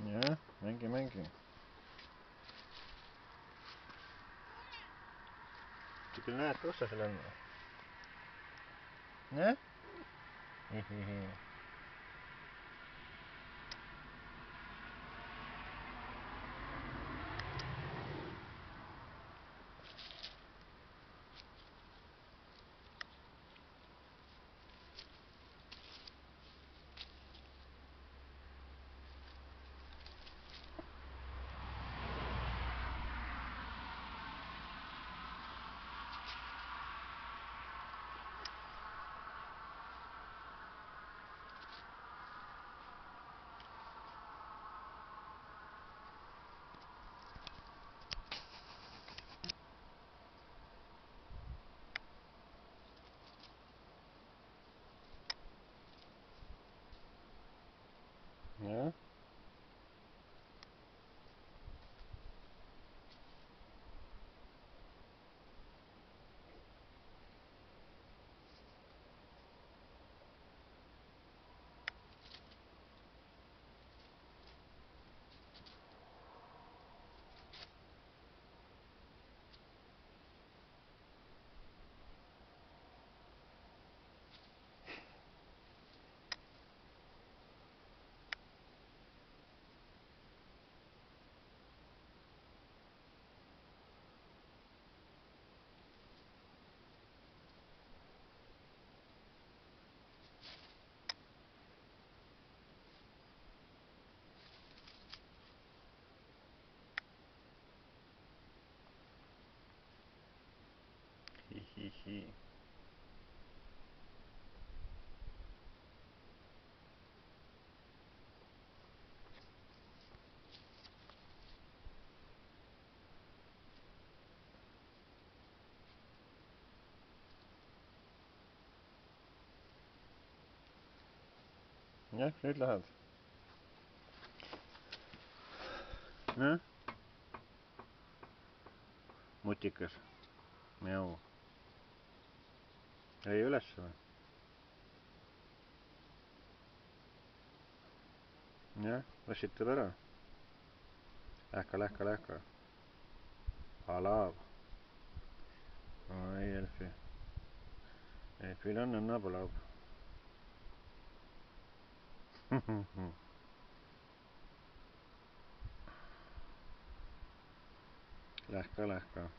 jah, mängi. sa küll näed, kus sa seal on? jah? jah? Hihihi. jah, nüüd lähed. jah? mutikas. Mjau. ei üles või? jah, vassitab ära. Lähka. Palav. oi, Elfi. Elfil on õnnapalav. Lähka.